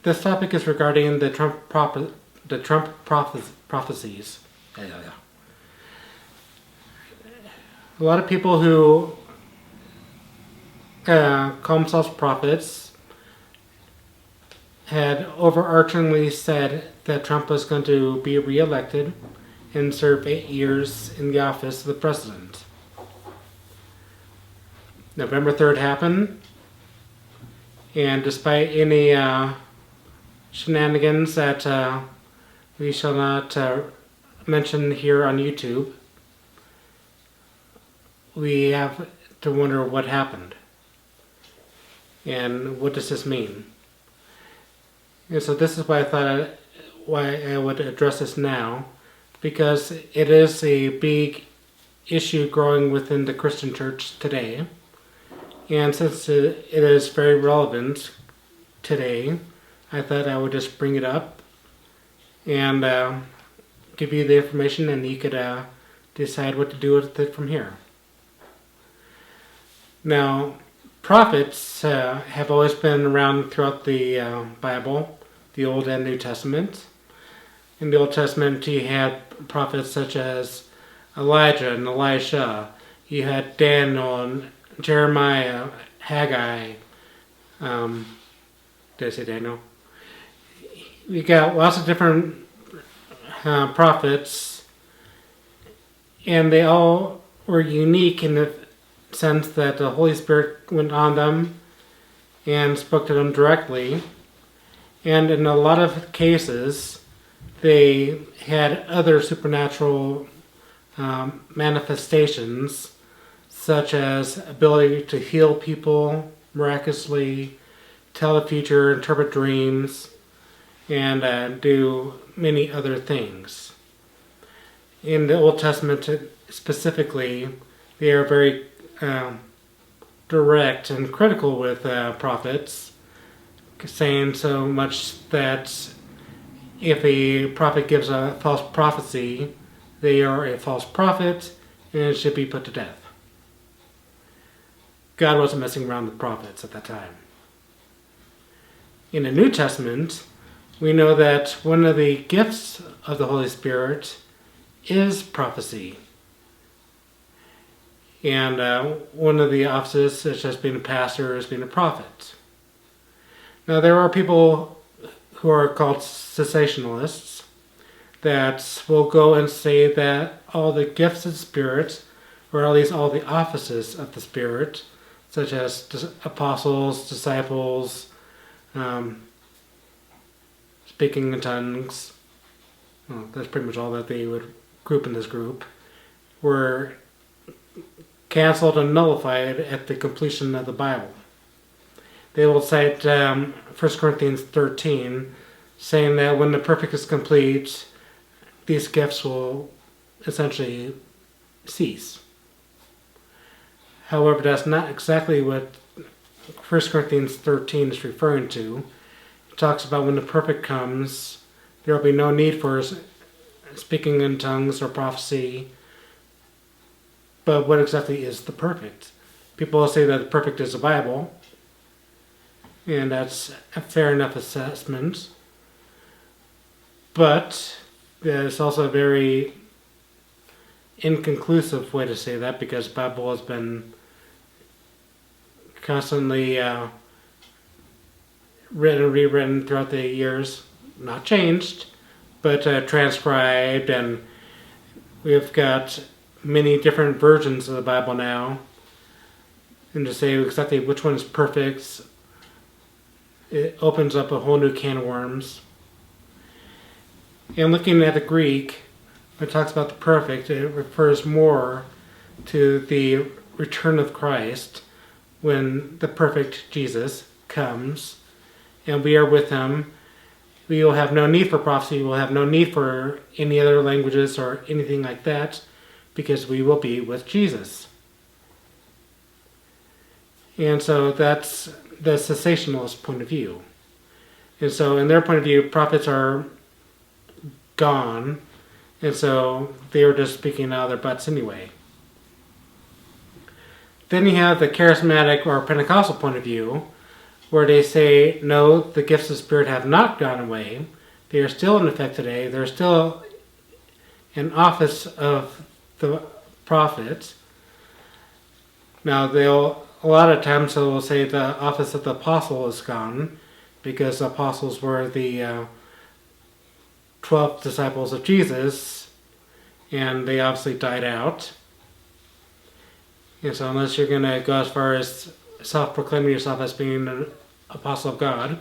This topic is regarding the Trump prophecies. Yeah. A lot of people who call themselves prophets had overarchingly said that Trump was going to be reelected and serve 8 years in the office of the president. November 3rd happened, and despite any shenanigans that we shall not mention here on YouTube, we have to wonder what happened and what does this mean. And so this is why I would address this now, because it is a big issue growing within the Christian church today. And since it is very relevant today, I thought I would just bring it up and give you the information, and you could decide what to do with it from here. Now, prophets have always been around throughout the Bible, the Old and New Testament. In the Old Testament, you had prophets such as Elijah and Elisha. You had Daniel and Jeremiah, Haggai. Did I say Daniel? We got lots of different prophets, and they all were unique in the sense that the Holy Spirit went on them and spoke to them directly. And in a lot of cases, they had other supernatural manifestations, such as ability to heal people miraculously, tell the future, interpret dreams, and do many other things. In the Old Testament specifically, they are very direct and critical with prophets, saying so much that if a prophet gives a false prophecy, they are a false prophet and it should be put to death. God wasn't messing around with prophets at that time. In the New Testament, we know that one of the gifts of the Holy Spirit is prophecy. And one of the offices, such as being a pastor, is being a prophet. Now, there are people who are called cessationalists that will go and say that all the gifts of the Spirit, or at least all the offices of the Spirit, such as apostles, disciples, speaking in tongues, well, that's pretty much all that they would group in this group, were canceled and nullified at the completion of the Bible. They will cite 1 Corinthians 13, saying that when the perfect is complete, these gifts will essentially cease. However, that's not exactly what 1 Corinthians 13 is referring to. It talks about when the perfect comes, there will be no need for speaking in tongues or prophecy. But what exactly is the perfect? People will say that the perfect is the Bible, and that's a fair enough assessment. But there's also a very inconclusive way to say that, because the Bible has been constantly written and rewritten throughout the years. Not changed, but transcribed, and we've got many different versions of the Bible now. And to say exactly which one is perfect, it opens up a whole new can of worms. And looking at the Greek, when it talks about the perfect, it refers more to the return of Christ, when the perfect Jesus comes and we are with him. We will have no need for prophecy, we will have no need for any other languages or anything like that, because we will be with Jesus. And so that's the cessationalist point of view. And so in their point of view, prophets are gone, and so they were just speaking out of their butts anyway. Then you have the charismatic or Pentecostal point of view, where they say, no, the gifts of the Spirit have not gone away. They are still in effect today. They're still in office of the prophets. Now, a lot of times they will say the office of the apostle is gone, because the apostles were the 12 disciples of Jesus, and they obviously died out. And so unless you're going to go as far as self-proclaiming yourself as being an apostle of God,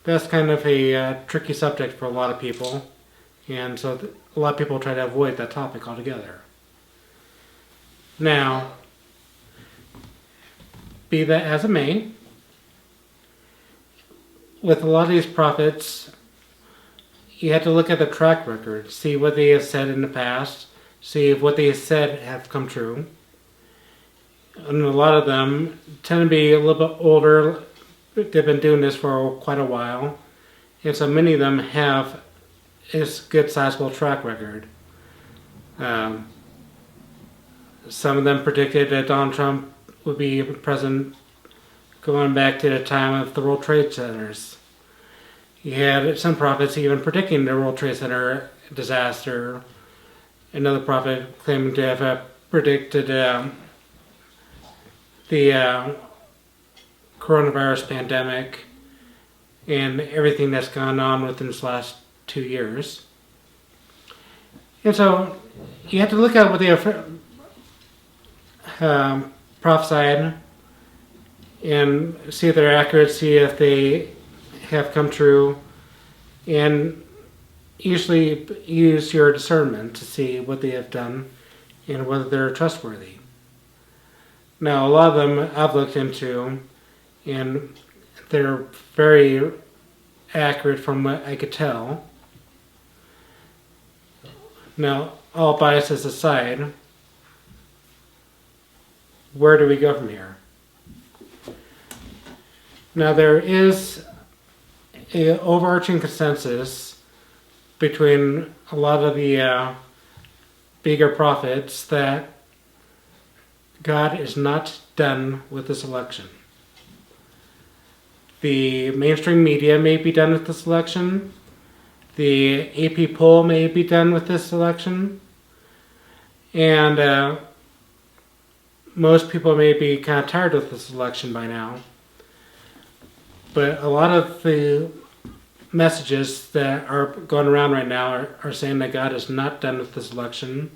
that's kind of a tricky subject for a lot of people. And so a lot of people try to avoid that topic altogether. Now, be that as it may, with a lot of these prophets, you have to look at the track record, see what they have said in the past, see if what they have said have come true. And a lot of them tend to be a little bit older. They've been doing this for quite a while. And so many of them have a good sizable track record. Some of them predicted that Donald Trump would be president going back to the time of the World Trade Centers. You had some prophets even predicting the World Trade Center disaster. Another prophet claiming to have predicted the coronavirus pandemic and everything that's gone on within this last 2 years. And so you have to look at what they have prophesied and see if they're accurate, see if they have come true, and usually use your discernment to see what they have done and whether they're trustworthy. Now, a lot of them I've looked into, and they're very accurate from what I could tell. Now, all biases aside, where do we go from here? Now, there is an overarching consensus between a lot of the bigger prophets that God is not done with this election. The mainstream media may be done with this election. The AP poll may be done with this election. And most people may be kind of tired of this election by now. But a lot of the messages that are going around right now are saying that God is not done with this election,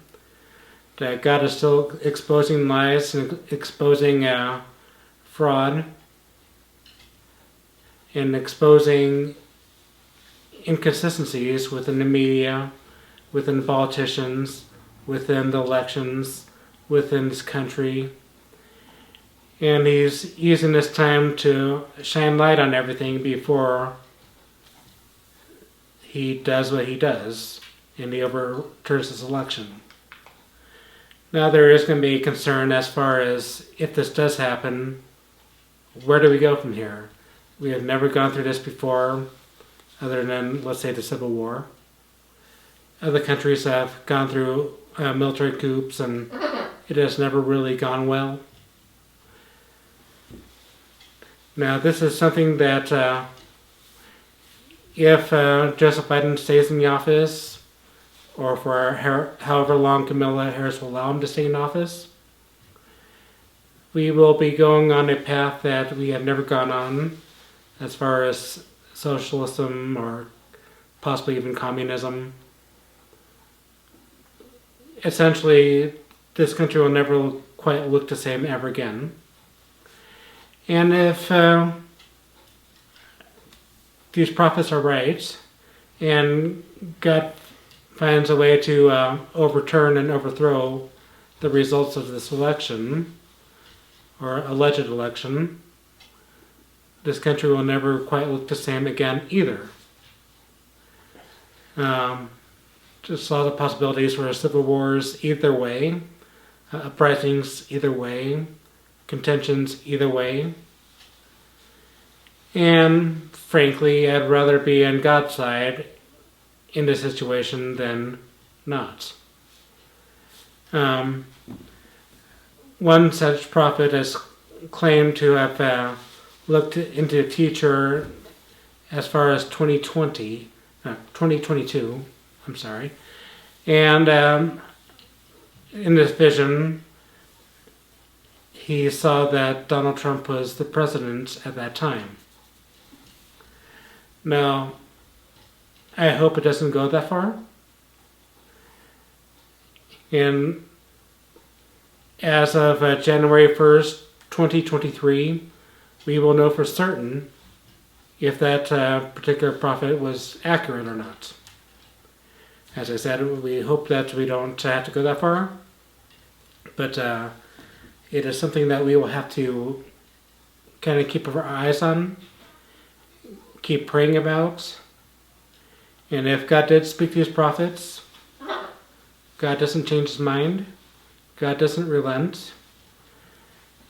that God is still exposing lies and exposing fraud and exposing inconsistencies within the media, within politicians, within the elections, within this country. And he's using this time to shine light on everything before he does what he does and he overturns this election. Now there is going to be concern as far as if this does happen, where do we go from here? We have never gone through this before, other than, let's say, the Civil War. Other countries have gone through military coups and it has never really gone well. Now this is something that if Joseph Biden stays in the office, or for however long Kamala Harris will allow him to stay in office, we will be going on a path that we have never gone on as far as socialism or possibly even communism. Essentially, this country will never quite look the same ever again. And if these prophets are right, and God finds a way to overturn and overthrow the results of this election, or alleged election, this country will never quite look the same again either. Just a lot of possibilities for civil wars either way, uprisings either way, contentions either way. And frankly, I'd rather be on God's side in this situation than not. One such prophet has claimed to have looked into the future as far as 2022, I'm sorry. And in this vision, he saw that Donald Trump was the president at that time. Now, I hope it doesn't go that far. And as of January 1st, 2023, we will know for certain if that particular prophet was accurate or not. As I said, we hope that we don't have to go that far, but it is something that we will have to kind of keep our eyes on, keep praying about. And if God did speak to his prophets, God doesn't change his mind, God doesn't relent,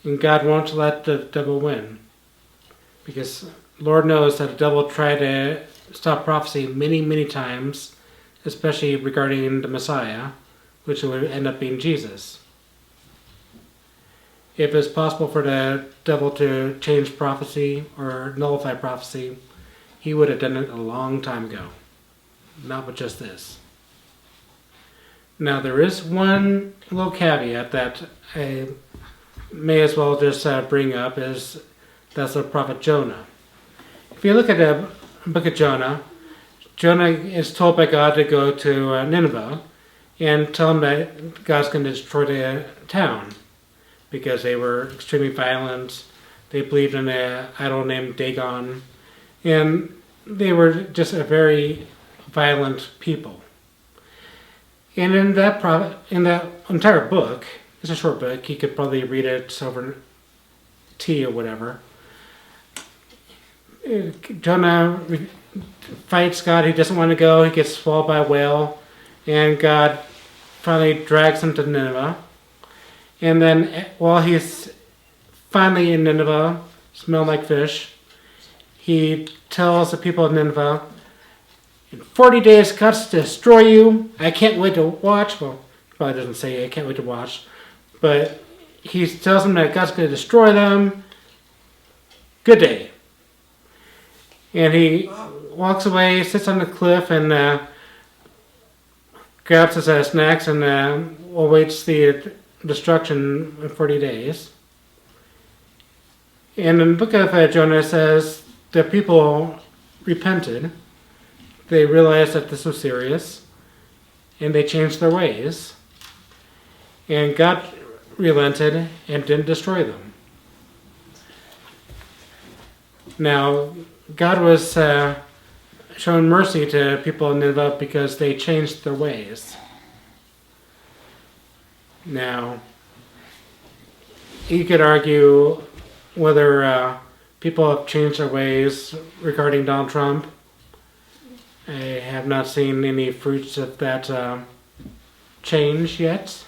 and God won't let the devil win. Because Lord knows that the devil tried to stop prophecy many, many times, especially regarding the Messiah, which would end up being Jesus. If it's possible for the devil to change prophecy or nullify prophecy, he would have done it a long time ago. Not with just this. Now there is one little caveat that I may as well just bring up, is that's the prophet Jonah. If you look at the book of Jonah, Jonah is told by God to go to Nineveh and tell him that God's going to destroy the town because they were extremely violent. They believed in an idol named Dagon, and they were just a very violent people. And in that entire book, it's a short book, you could probably read it over tea or whatever. Jonah fights God. He doesn't want to go. He gets swallowed by a whale, and God finally drags him to Nineveh. And then while he's finally in Nineveh, smell like fish, he tells the people of Nineveh, in 40 days God's to destroy you. I can't wait to watch. Well, he probably doesn't say I can't wait to watch, but he tells them that God's going to destroy them. Good day. And he walks away, sits on the cliff, and grabs his snacks and awaits the destruction in 40 days. And in the book of Jonah it says the people repented. They realized that this was serious, and they changed their ways. And God relented and didn't destroy them. Now, God was showing mercy to people in Nineveh because they changed their ways. Now, you could argue whether people have changed their ways regarding Donald Trump. I have not seen any fruits of that change yet.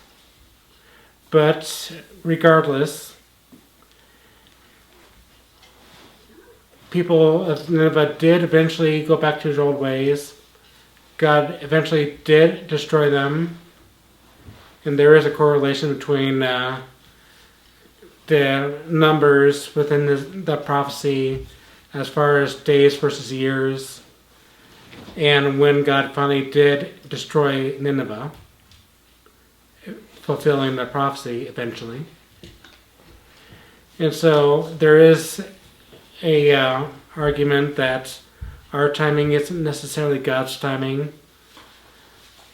But regardless, people of Nineveh did eventually go back to their old ways. God eventually did destroy them. And there is a correlation between the numbers within the prophecy as far as days versus years, and when God finally did destroy Nineveh, fulfilling the prophecy eventually. And so there is a argument that our timing isn't necessarily God's timing,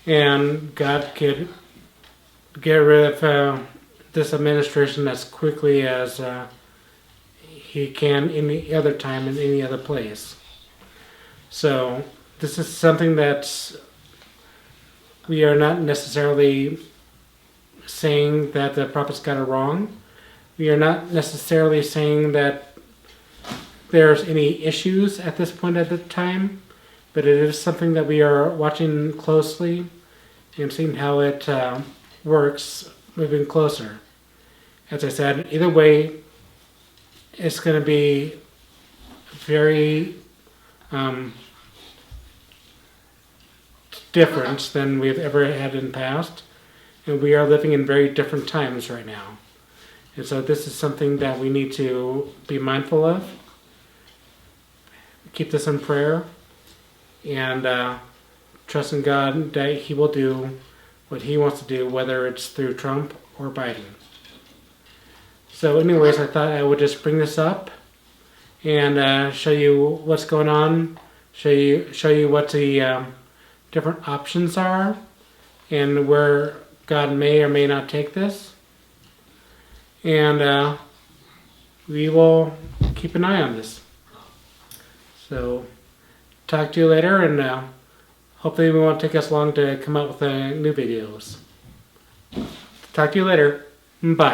and God could get rid of this administration as quickly as he can any other time in any other place. So this is something that we are not necessarily saying that the prophets got it wrong. We are not necessarily saying that there's any issues at this point at the time, but it is something that we are watching closely and seeing how it works moving closer. As I said, either way, it's going to be very different than we've ever had in the past, and we are living in very different times right now. And so this is something that we need to be mindful of keep this in prayer and trust in God that He will do what He wants to do, whether it's through Trump or Biden. So anyways, I thought I would just bring this up and show you what's going on, show you what the different options are, and where God may or may not take this. And we will keep an eye on this. So, talk to you later, and hopefully it won't take us long to come out with new videos. Talk to you later. Bye.